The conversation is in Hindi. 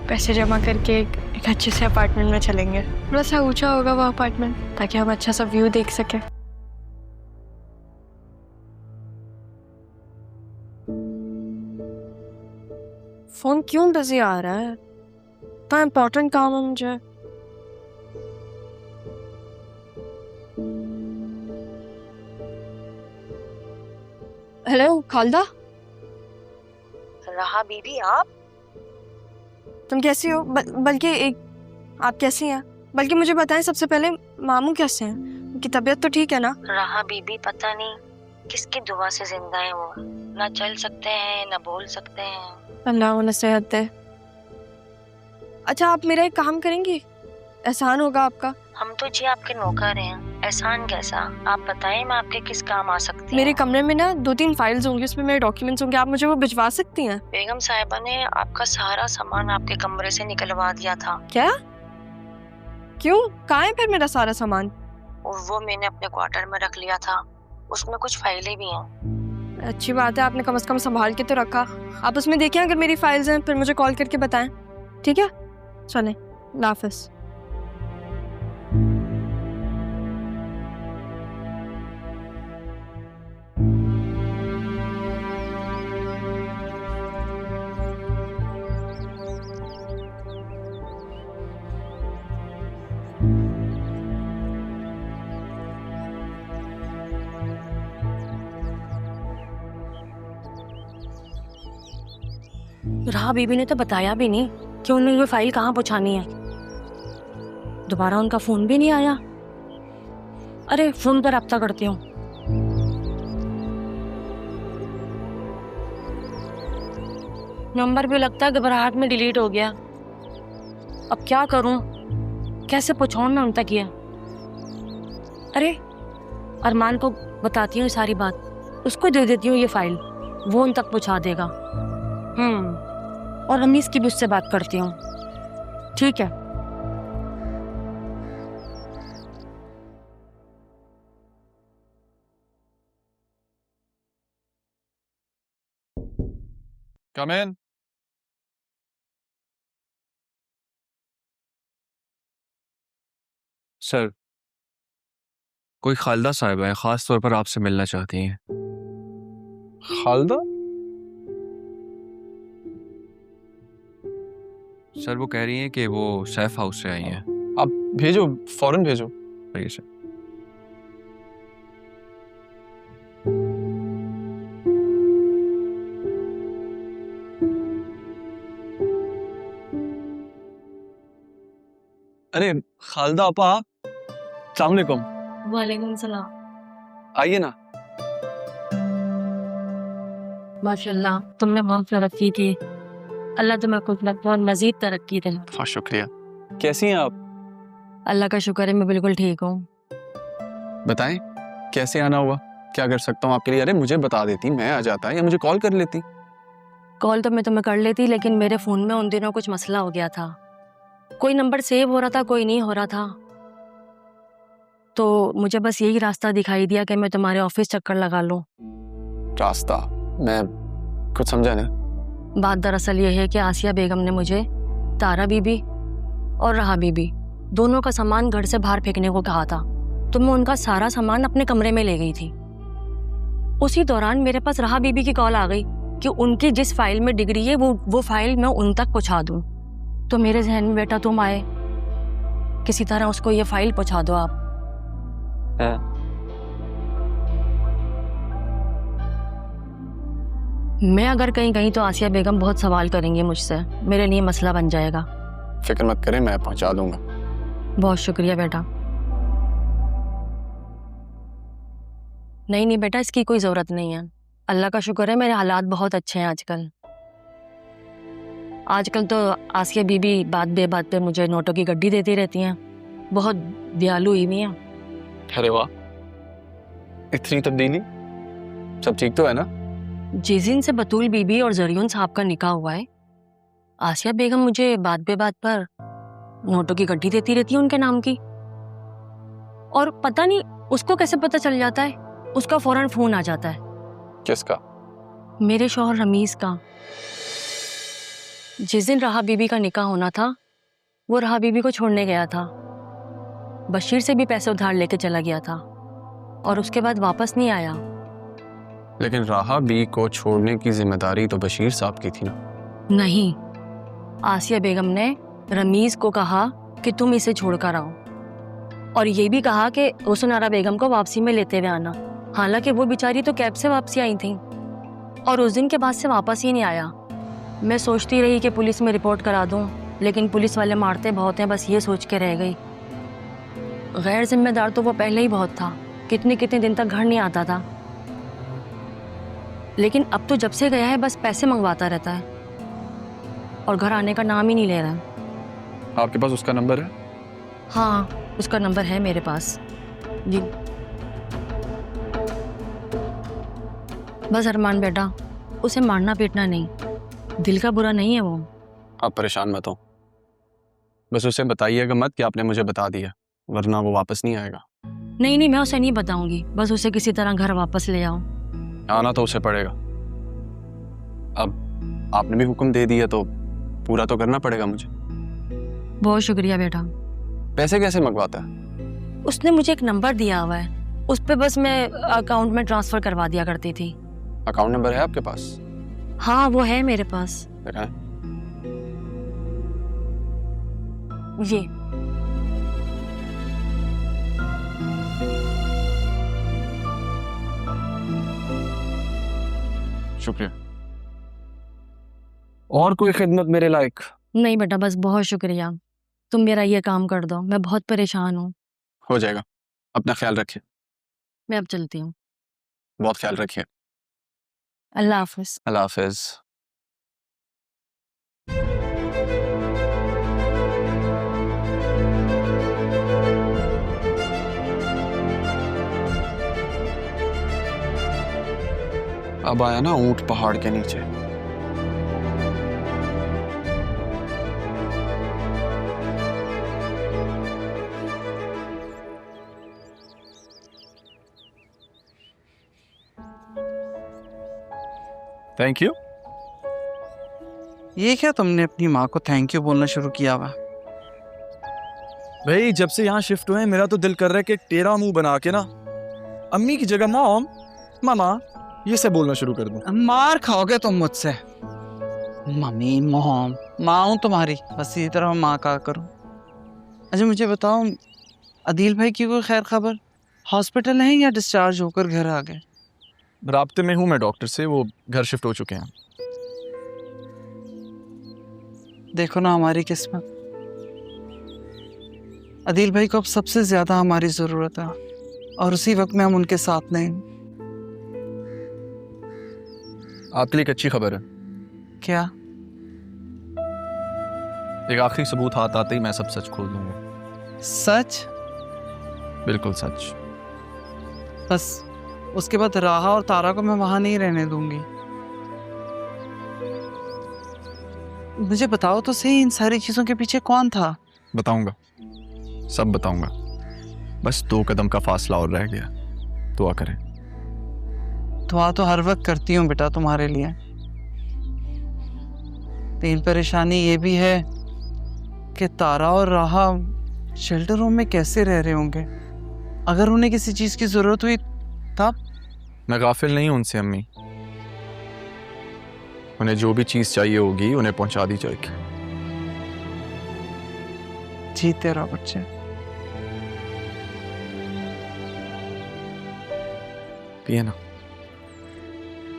पैसे जमा करके एक अच्छे से अपार्टमेंट में चलेंगे। थोड़ा सा ऊंचा होगा वो अपार्टमेंट, ताकि हम अच्छा सा व्यू देख सके। फोन क्यों बिजी आ रहा है? इतना इम्पोर्टेंट काम है मुझे। हेलो खालदा। रहा बीबी, आप तुम कैसी हो? बल्कि एक आप कैसी हैं? बल्कि मुझे बताएं सबसे पहले, मामू कैसे हैं? उनकी तबीयत तो ठीक है ना? रहा बीबी, पता नहीं किसकी दुआ से जिंदा है वो। ना चल सकते हैं ना बोल सकते हैं। अल्लाह उन्हें सेहत दे। अच्छा आप मेरा एक काम करेंगी? एहसान होगा आपका। हम तो जी आपके नौकर हैं, एहसान कैसा? आप बताएं मैं आपके किस काम आ सकती मेरे हूँ? कमरे में ना 2-3 फाइल्स होंगी, उसमें मेरे डॉक्यूमेंट्स होंगे, आप मुझे वो भिजवा सकती हैं? बेगम साहिबा ने आपका सारा सामान आपके कमरे से निकलवा दिया था। क्या? क्यों? कहाँ है फिर मेरा सारा सामान? और वो मैंने अपने क्वार्टर में रख लिया था, उसमें कुछ फाइलें भी हैं। अच्छी बात है, आपने कम से कम संभाल के तो रखा। आप उसमें देखें, अगर मेरी फाइल्स हैं फिर मुझे कॉल करके बताएं, ठीक है? चलें, अल्लाह हाफ़िज़। राह बीबी ने तो बताया भी नहीं कि उन्हें ये फाइल कहाँ पहुँचानी है। दोबारा उनका फोन भी नहीं आया। अरे फोन पर रब्ता करती हूँ। नंबर भी लगता है घबराहट में डिलीट हो गया। अब क्या करूं? कैसे पहुँचाऊं मैं उन तक ये? अरे अरमान को बताती हूँ सारी बात, उसको दे देती हूँ ये फाइल, वो उन तक पहुँचा देगा। और अम्मी की भी उससे बात करती हूँ। ठीक है। Come in. सर, कोई खालदा साहिबा है, खास तौर पर आपसे मिलना चाहती हैं। खालदा? सर वो कह रही हैं कि वो सैफ हाउस से आई हैं। आप भेजो, फौरन भेजो। सही सर। अरे खालदा आपा, अस्सलाम वालेकुम। वालेकुम सलाम। आइए ना। माशाल्लाह, तुमने बहुत तरक्की की। अल्लाह तुम्हें कुछ बहुत मजीद तरक्की दे। बहुत शुक्रिया। कैसी हैं आप? अल्लाह का शुक्र है, मैं बिल्कुल ठीक हूँ। बताएं कैसे आना हुआ, क्या कर सकता हूँ आपके लिए? अरे मुझे बता देती, मैं आ जाता, या मुझे कॉल कर लेती। कॉल तो मैं तुम्हें कर लेती, लेकिन मेरे फ़ोन में उन दिनों कुछ मसला हो गया था। कोई नंबर सेव हो रहा था, कोई नहीं हो रहा था। तो मुझे बस यही रास्ता दिखाई दिया कि मैं तुम्हारे ऑफिस चक्कर लगा लूँ। रास्ता? मैं कुछ समझा ना। बात दरअसल ये है कि आसिया बेगम ने मुझे तारा बीबी और रहा बीबी दोनों का सामान घर से बाहर फेंकने को कहा था, तो मैं उनका सारा सामान अपने कमरे में ले गई थी। उसी दौरान मेरे पास रहा बीबी की कॉल आ गई कि उनकी जिस फाइल में डिग्री है वो फाइल मैं उन तक पहुंचा दूं। तो मेरे जहन में बेटा तुम आए, किसी तरह उसको ये फाइल पहुंचा दो आप। मैं अगर कहीं गई तो आसिया बेगम बहुत सवाल करेंगे मुझसे, मेरे लिए मसला बन जाएगा। फिक्र मत करें, मैं पहुंचा दूंगा। बहुत शुक्रिया बेटा। नहीं बेटा, इसकी कोई ज़रूरत नहीं है। अल्लाह का शुक्र है, मेरे हालात बहुत अच्छे हैं आजकल। आजकल तो आसिया बीबी बात बे बात पे मुझे नोटों की गड्डी देती रहती हैं, बहुत दयालु हुई हुई हैं। अरे वाह, इतनी तब्दीली। सब ठीक तो है ना? जिस दिन से बतूल बीबी और जरियन साहब का निकाह हुआ है, आसिया बेगम मुझे बात बे बात पर नोटों की गड्डी देती रहती है उनके नाम की। और पता नहीं उसको कैसे पता चल जाता है, उसका फौरन फोन आ जाता है। किसका? मेरे शौहर रमीज का। जिस दिन राहा बीबी का निकाह होना था वो राहा बीबी को छोड़ने गया था। बशीर से भी पैसे उधार लेके चला गया था और उसके बाद वापस नहीं आया। लेकिन राहा बी को छोड़ने की जिम्मेदारी तो बशीर साहब की थी ना। नहीं, आसिया बेगम ने रमीज को कहा कि तुम इसे छोड़ कर आओ और ये भी कहा कि उसनारा बेगम को वापसी में लेते हुए आना। हालांकि वो बेचारी तो कैब से वापसी आई थी और उस दिन के बाद से वापस ही नहीं आया। मैं सोचती रही कि पुलिस में रिपोर्ट करा दूं, लेकिन पुलिस वाले मारते बहुत हैं, बस ये सोच के रह गई। गैर जिम्मेदार तो वो पहले ही बहुत था, कितने कितने दिन तक घर नहीं आता था। लेकिन अब तो जब से गया है बस पैसे मंगवाता रहता है और घर आने का नाम ही नहीं ले रहा है। आपके पास उसका नंबर है? हाँ, उसका नंबर है मेरे पास जी। बस अरमान बेटा, उसे मारना पीटना नहीं, दिल का बुरा नहीं है वो। आप परेशान मत हो, बस उसे बताइएगा मत कि आपने मुझे बता दिया, वरना वो वापस नहीं आएगा। नहीं नहीं, मैं उसे नहीं बताऊंगी, बस उसे किसी तरह घर वापस ले आओ। आना तो उसे पड़ेगा। अब आपने भी हुक्म दे दिया तो पूरा तो करना पड़ेगा मुझे। बहुत शुक्रिया बेटा। पैसे कैसे मंगवाता है? उसने मुझे एक नंबर दिया हुआ है, उस पे बस मैं अकाउंट में ट्रांसफर करवा दिया करती थी। अकाउंट नंबर है आपके पास? हाँ, वो है मेरे पास। दिखाएं। ये शुक्रिया। और कोई खिदमत मेरे लायक? नहीं बेटा, बस बहुत शुक्रिया, तुम मेरा ये काम कर दो, मैं बहुत परेशान हूँ। हो जाएगा। अपना ख्याल रखिए। मैं अब चलती हूँ। बहुत ख्याल रखिए। अल्लाह हाफिज। अल्लाह हाफिज। अब आया ना ऊंट पहाड़ के नीचे। Thank you. ये क्या तुमने अपनी माँ को थैंक यू बोलना शुरू किया हुआ? भाई जब से यहाँ शिफ्ट हुए हैं मेरा तो दिल कर रहा है कि एक टेढ़ा मुंह बना के ना अम्मी की जगह मॉम, मामा ये सब बोलना शुरू कर दूं। मार खाओगे तुम मुझसे। मम्मी, मोहम, माँ हूँ तुम्हारी, बस इसी तरह माँ कहा करो। अच्छा मुझे बताओ, अदील भाई की कोई खैर खबर? हॉस्पिटल है या डिस्चार्ज होकर घर आ गए? राब्ते में हूँ मैं डॉक्टर से, वो घर शिफ्ट हो चुके हैं। देखो ना हमारी किस्मत, अदील भाई को अब सबसे ज्यादा हमारी जरूरत है और उसी वक्त में हम उनके साथ नहीं। आपके लिए एक अच्छी खबर है। क्या? एक आखिरी सबूत हाथ आते ही मैं सब सच खोल दूंगा। सच? बिल्कुल सच। बस उसके बाद राहा और तारा को मैं वहां नहीं रहने दूंगी। मुझे बताओ तो सही, इन सारी चीजों के पीछे कौन था? बताऊंगा, सब बताऊंगा। बस 2 कदम का फासला और रह गया। दुआ करें। दुआ तो हर वक्त करती हूँ बेटा तुम्हारे लिए। लेकिन परेशानी ये भी है कि तारा और राहा शेल्टर रूम में कैसे रह रहे होंगे। अगर उन्हें किसी चीज की जरूरत हुई तब? मैं गाफिल नहीं हूं उनसे अम्मी, उन्हें जो भी चीज चाहिए होगी उन्हें पहुंचा दी जाएगी। जीते रहो बच्चे। पिए ना।